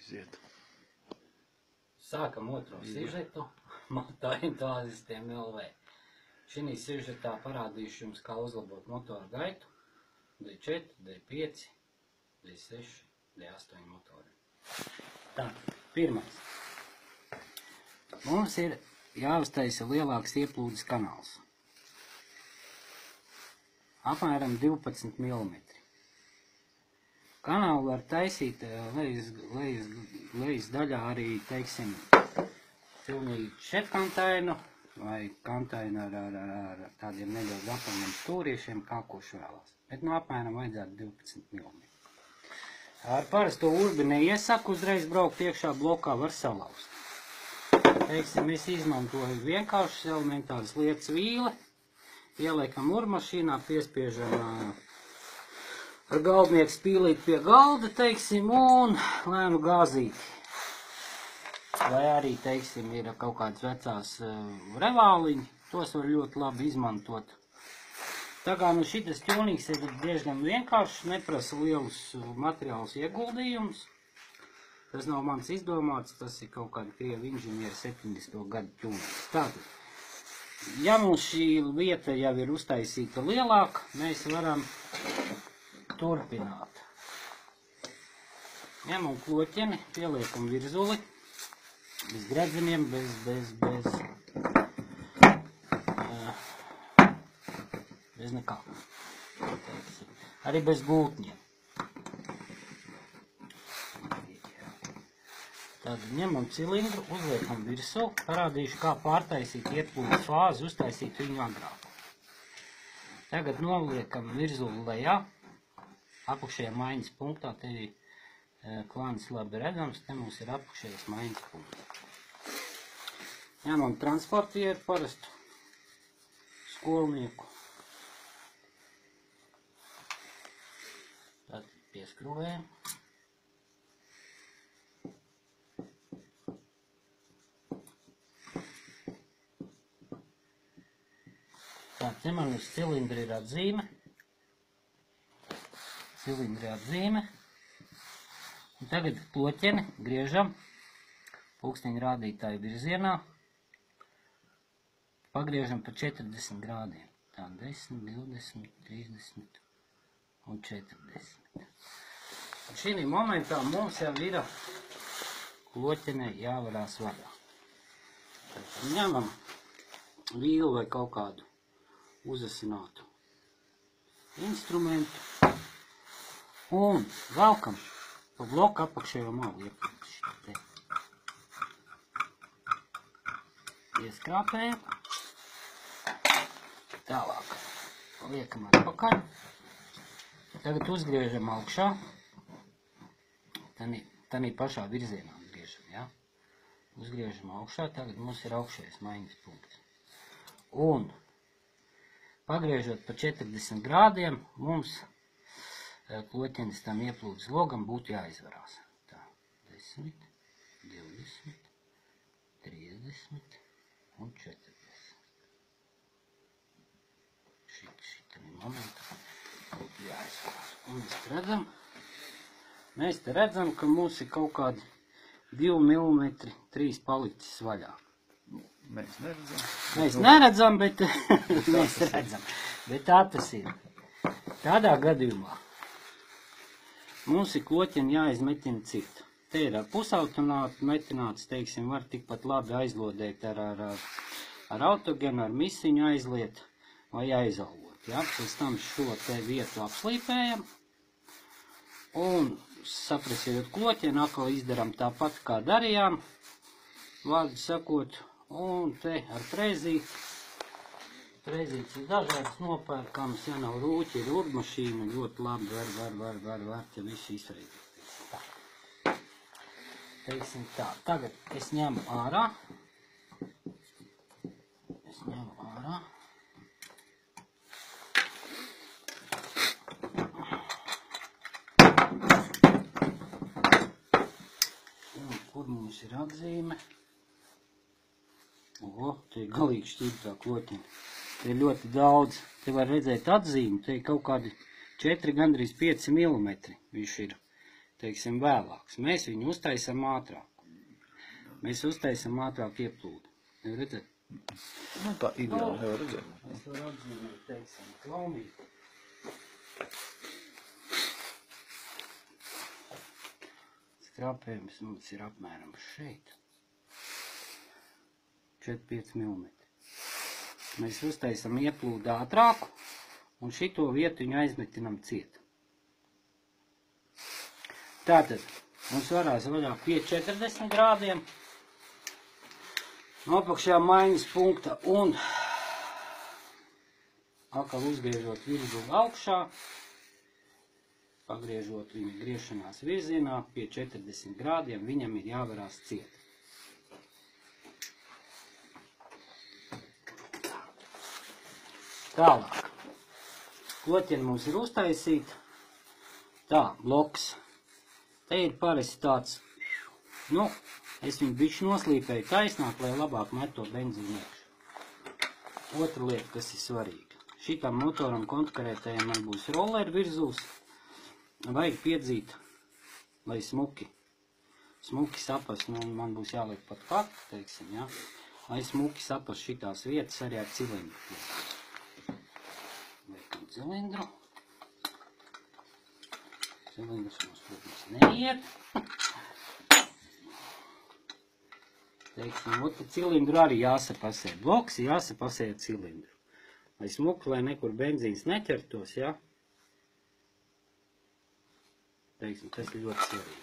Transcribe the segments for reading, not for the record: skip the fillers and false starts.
iziet. Sākam otro sižetu. Motoentuāzistiem LV. Šī sižetā parādīšu jums, kā uzlabot motoru gaitu. D4, D5, D6, D8 motori. Tā, pirmais. Mums ir jāuztaisa lielāks ieplūdes kanāls. Apmēram 12 mm. Kanālu var taisīt lejas daļā arī, teiksim, pilnīgi šetkantainu vai kantainu ar tādiem nedaudz apaļiem stūriešiem, kā kurš vēlās. Bet no apmēram vajadzētu 12 mm. Ar parasto urbi neiesaku uzreiz braukt iekšā blokā, var salauzt. Teiksim, es izmantoju vienkāršas elementāras lietas vīle, ieliekam urmašīnā, piespiežam ar galdnieku spīlīt pie galda, teiksim, un lēnu gāzīti. Vai arī, teiksim, ir kaut kādas vecās revāliņi, tos var ļoti labi izmantot. Tā kā šitas ķūnīgs ir diezgan vienkāršs, neprasa lielus materiālus ieguldījumus. Tas nav mans izdomāts, tas ir kaut kāda krievu inženiera 70. gadu ķūnīgs. Tātad, ja mums šī vieta jau ir uztaisīta lielāka, mēs varam turpināt. Ņemam kloķeni, pieliekam virzuli, bez gredzeniem, bez nekā. Arī bez gultņiem. Tad ņemam cilindru, uzliekam virsū, parādīšu, kā pārtaisīt ieplūdes fāzi, uztaisīt viņu agrāk. Tagad noliekam virzuli lejā, apakšējā maiņas punktā, te klānis labi redzams, te mums ir apakšējais maiņas punkts. Ņemam transportieru parastu skolnieku. Tad pieskrūvējam. Tā, te man uz cilindra ir atzīme. Un tagad kloķeni griežam pulksteņa rādītāju virzienā. Pagriežam pa 40 grādiem. Tā, 10, 20, 30 un 40. Un šī momentā mums jau ir kloķene jāvarās vaļā. Tad ņemam vīlu vai kaut kādu uzasinātu instrumentu un velkam pa bloku apakšējo malu iepriekš. Ieskrāpējam. Tālāk liekam atpakaļ. Tagad uzgriežam augšā. Tanī pašā virzienā uzgriežam, ja? Uzgriežam augšā, tagad mums ir augšējais maiņas punkts. Un pagriežot pa 40 grādiem, mums kloķenis tam ieplūdes logam būtu jāizvarās. Tā, 10, 20, 30 un 40. Šitam momentam būtu jāizvarās. Un mēs te redzam, ka mums ir kaut kādi 2 mm 3 palicis vaļā. Mēs neredzam. Mēs neredzam, bet mēs redzam. Bet tā tas ir. Tādā gadījumā mums ir kloķeni jāizmetina citu. Te ir pusautonāti metināts, teiksim, var tikpat labi aizlodēt ar autogenu, ar misiņu aizliet vai aizalot. Ja? Pēc tam šo te vietu apslīpējam un saprasiet kloķeni, atkal izdaram tāpat, kā darījām, vārdu sakot, un te ar frēzīti. Frēzītes ir dažādas nopērkams, ja nav rūķi, ir urmašīna, ļoti labi var te visu izfrēzīt. Tā. Teiksim tā, tagad es ņemu ārā. Un kur mums ir atzīme? Te ir galīgi šķirtā kloķina. Te ir ļoti daudz. Te var redzēt atzīmi. Te ir kaut kādi 4, gandrīz 5 mm. Viņš ir teiksim, vēlāks. Mēs viņu uztaisam ātrāk. Mēs uztaisam ātrāk ieplūdu. Jau redzēt? Nu, tā ideāli jau redzēt. Es varu atzīmēt, teiksim, klaunīt. Skrāpējums mums ir apmēram šeit. 4-5 mm. Mēs uztaisam ieplūdu ātrāku un šito vietu viņu aizmetinam ciet. Tātad mums varās vaļā pie 40 grādiem. Apakšā maiņas punkta un atkal uzgriežot virzu augšā, pagriežot viņu griešanās virzienā pie 40 grādiem, viņam ir jāvarās ciet. Tālāk. Kloķeni mums ir uztaisīta. Tā, bloks. Te ir parasti tāds, nu, es viņu bišķi noslīpēju taisnāk, lai labāk met to benzīnu iekšā. Otra lieta, kas ir svarīga. Šitam motoram kontrkarētējiem man būs rolleri virzūs. Vajag piedzīt, lai smuki sapas, nu, man būs jāliek pat klāt, teiksim, ja. Lai smuki sapas šitās vietas arī ar cilindru. Liekam cilindru. Cilindrs mums, protams, neiet. Teiksim, otru cilindru arī jāsapasē. Bloks jāsapasē ar cilindru. Lai smuki, lai nekur benzīns neķertos, ja. Teiksim, tas ir ļoti svarīgi.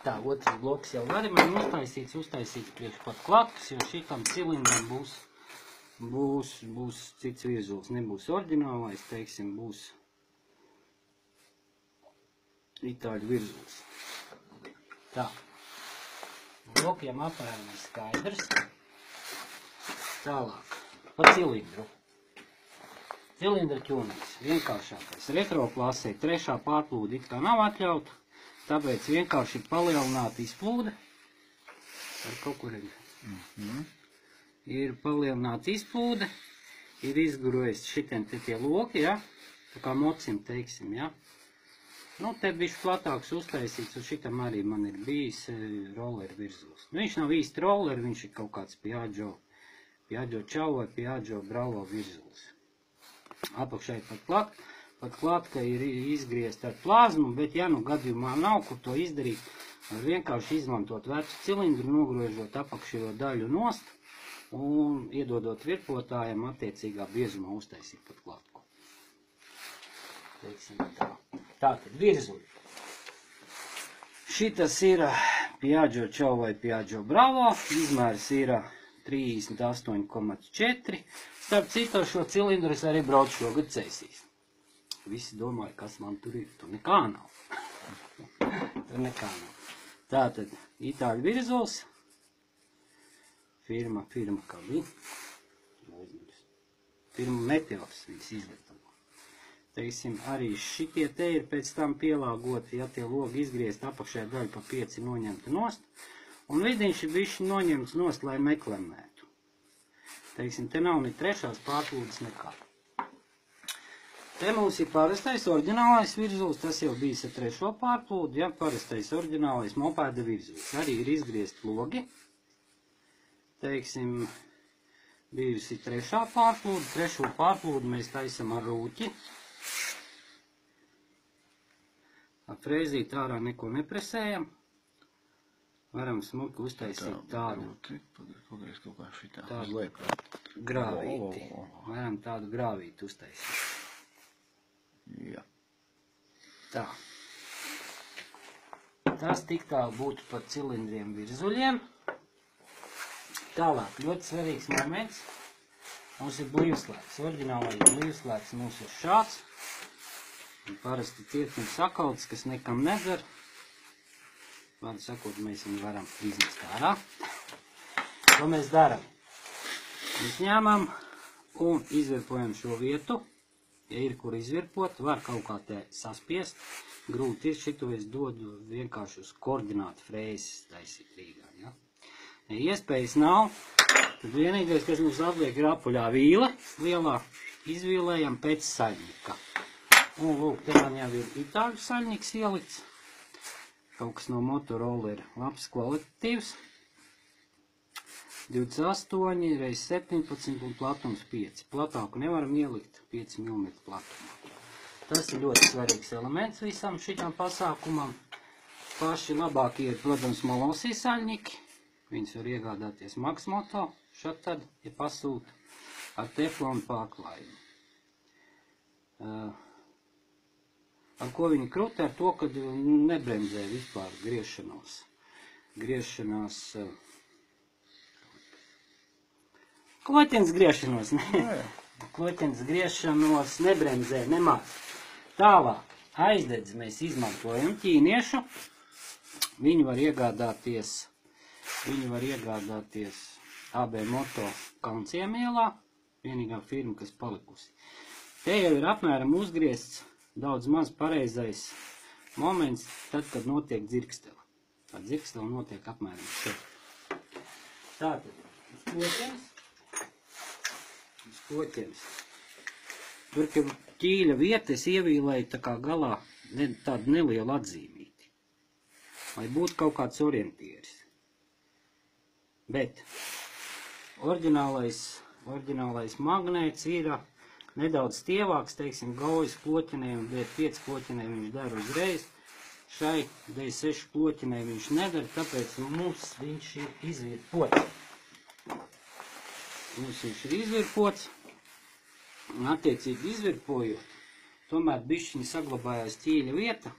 Tā, otrs bloks jau arī man uztaisīts priekš pat klatus, jo šitam cilindram būs cits virzuls. Nebūs oriģinālais, teiksim, būs itāļu virzuls. Tā. Blokiem apmēram ir skaidrs. Tālāk. Pa cilindru. Cilindra ķūnīgs. Vienkāršākais. Retroplasē trešā pārplūde it kā nav atļauta. Tāpēc vienkārši ir palielināta izplūde. Ar kaut kur ir palielināta izplūde. Ir izgurojis šitiem te tie loki, ja? Tā kā mocim, teiksim, ja? Nu, te bišķi platāks uztaisīts, un šitam arī man ir bijis rolleri virzūs. Nu, viņš nav īsti rolleri, viņš ir kaut kāds Piaggio Čau vai Piaggio Bravo virzūs. Apakšai pat klāt, ka ir izgriezt ar plazmu, bet ja nu gadījumā nav, kur to izdarīt, var vienkārši izmantot vecu cilindru, nogriežot apakšējo daļu nost un iedodot virpotājiem attiecīgā biezumā uztaisīt pat klātku. Teiksim tā. Tātad virzuļi. Šitas ir Piaggio Čau vai Piaggio Bravo, izmērs ir 38,4. Starp citu, šo cilindru es arī braucu šogad ceisīs. Visi domāja, kas man tur ir. Tur nekā nav. Tur nekā nav. Tātad, itāļu virzuls. Firma kā bija. Firma Meteors viņas izgatavo. Teiksim, arī šitie te ir pēc tam pielāgoti, ja tie logi izgriezt apakšējā daļa pa 5 noņemta nost. Un vidiņš ir bišķi noņemts nost, lai meklemētu. Teiksim, te nav ne trešās pārplūdes nekā. Te mums ir parastais oriģinālais virzuls, tas jau bijis ar trešo pārplūdu, ja, parastais oriģinālais mopēda virzuls. Arī ir izgriezt logi. Teiksim, bijusi trešā pārplūda, trešo pārplūdu mēs taisam ar rūķi. Ar frēzīt ārā neko nepresējam. Varam smuki uztaisīt tādu grāvīti. Varam tādu grāvīti uztaisīt. Jā. Tā. Tas tik tālu būtu par cilindriem virzuļiem. Tālāk, ļoti svarīgs moments. Mums ir blīvslēgs. Oriģinālais blīvslēgs mums ir šāds. Parasti cirkņu sakalts, kas nekam nedara. Vārdu sakot, mēs viņu varam iznest ārā. Ko mēs darām? Mēs ņemam un izvirpojam šo vietu. Ja ir kur izvirpot, var kaut kā te saspiest. Grūti ir, šito es dodu vienkārši uz koordinātu frēzes taisīt Rīgā. Ja? Ja iespējas nav, tad vienīgais, kas mums atliek, ir apuļā vīle. Lielā izvīlējam pēc saļņika. Un, lūk, te man jau ir itāļu saļņiks ielikts. Kaut kas no Motorola ir labs kvalitatīvs. 28 reiz 17 un platums 5. Platāku nevaram ielikt 5 mm platumā. Tas ir ļoti svarīgs elements visam šitam pasākumam. Paši labākie ir, protams, molosī saļņiki. Viņus var iegādāties Maxmoto, šad tad, ja pasūta, ar teflonu pārklājumu. Ar ko viņi krūta? Ar to, ka nebremzē vispār griešanās, kloķens griešanos, kloķens griešanos nebremzē nemaz. Tālāk, aizdedzi mēs izmantojam ķīniešu. Viņi var iegādāties AB Moto Kalnciemielā, vienīgā firma, kas palikusi. Te jau ir apmēram uzgriezts daudz maz pareizais moments, tad, kad notiek dzirkstele. Tā dzirkstele notiek apmēram šeit. Tātad, skoķenis. Tur, ka ķīļa vieta es ievīlēju tā kā galā tādu nelielu atzīmīti, lai būtu kaut kāds orientieris. Bet oriģinālais magnēts ir nedaudz stievāks, teiksim, gaujas kloķinēm, D5 kloķinēm viņš dara uzreiz. Šai D6 kloķinē viņš nedara, tāpēc mums viņš ir izvirpots. Un attiecīgi izvirpojot, tomēr bišķiņi saglabājās ķīļa vieta.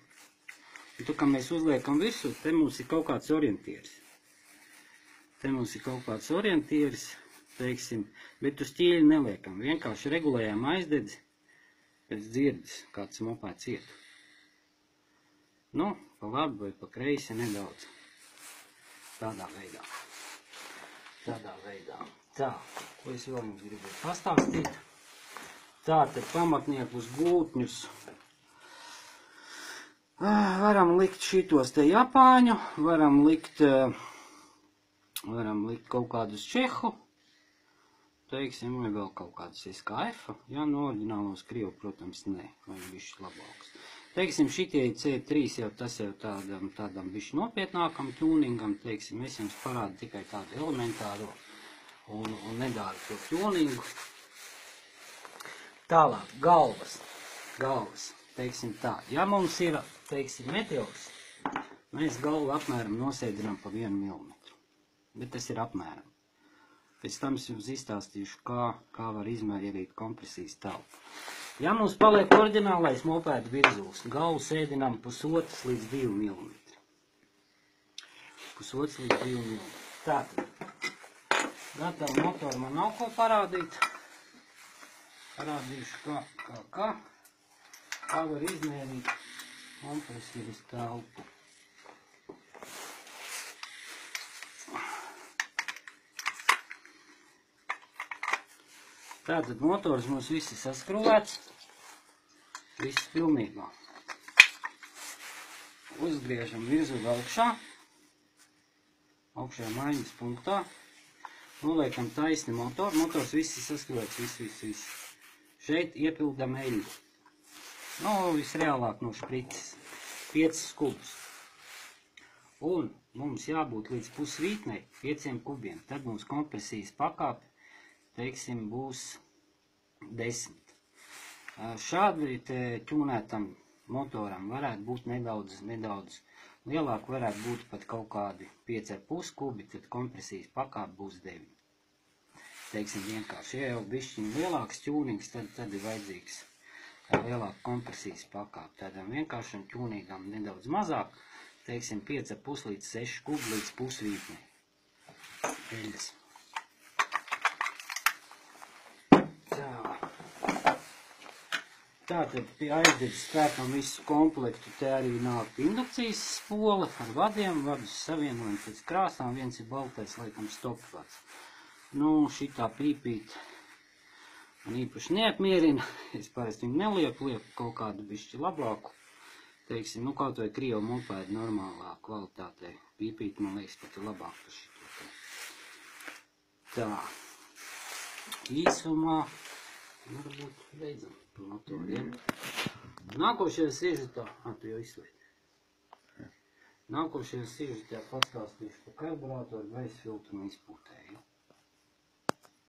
Un tu, kā mēs uzliekam virsū, te mums ir kaut kāds orientieris. Teiksim, bet uz ķīļa neliekam. Vienkārši regulējām aizdedzi pēc dzirdes, kāds mopēts iet. Nu, pa labi vai pa kreisi nedaudz. Tādā veidā. Tā, ko es vēl jums gribēju pastāstīt. Tātad pamatniekus gultņus varam likt šitos te japāņu, varam likt kaut kādus čehu, teiksim, vai vēl kaut kādus SKF, ja no oriģinālos krievu, protams, ne, vai bišķi labāks. Teiksim, šitie C3 jau tas jau tādam bišķi nopietnākam tūningam, teiksim, es jums parādu tikai tādu elementāro un nedāru to tūningu. Tālāk, galvas, teiksim tā. Ja mums ir, teiksim, meteors, mēs galvu apmēram nosēdinām pa 1 mm. Bet tas ir apmēram. Pēc tam es jums izstāstīšu, kā var izmērīt kompresijas telpu. Ja mums paliek oriģinālais mopēda virzūs, galvu sēdinām 1,5 līdz 2 mm. 1,5 līdz 2 mm. Tātad, gatavu motoru man nav ko parādīt. Parādīšu, kā var izmērīt kompresijas telpu. Tātad motors mums viss ir saskrūvēts, viss pilnībā. Uzgriežam virzu augšā maiņas punktā, noliekam taisni motoru, motors viss ir saskrūvēts, viss. Šeit iepildam eļļu. Nu, visreālāk no šprices. 5 skubus. Un mums jābūt līdz pusvītnei 5 kubiem. Tad mums kompresijas pakāpe, teiksim, būs 10. Šādi ķūnētam motoram varētu būt nedaudz lielāk, varētu būt pat kaut kādi 5,5 kubi, tad kompresijas pakāpe būs 9. Teiksim vienkārši, ja jau bišķiņ lielāks ķūnings, tad ir vajadzīgs lielāka kompresijas pakāpe. Tādām vienkāršam ķūnīgām nedaudz mazāk, teiksim 5,5 līdz 6 kubi līdz pusvītnei. Eļas. Tātad pie aizdedzes spēkam visu komplektu, te arī nāk indukcijas spole ar vadiem, vadus savienojumi pēc krāsām, viens ir baltais, laikam stopvads. Nu, šitā pīpīt man īpaši neapmierina, es parasti viņu nelieku kaut kādu bišķi labāku, teiksim, nu kaut vai krievu mopēdu normālā kvalitātē, pīpīt man liekas pat ir labāk par šito. Tā, īsumā, varbūt beidzam par motoriem. Nākošajā sižetā, tu jau izslēdzi. Nākošajā sižetā pastāstīšu par karburātoru gaisa filtru un izpūtēju.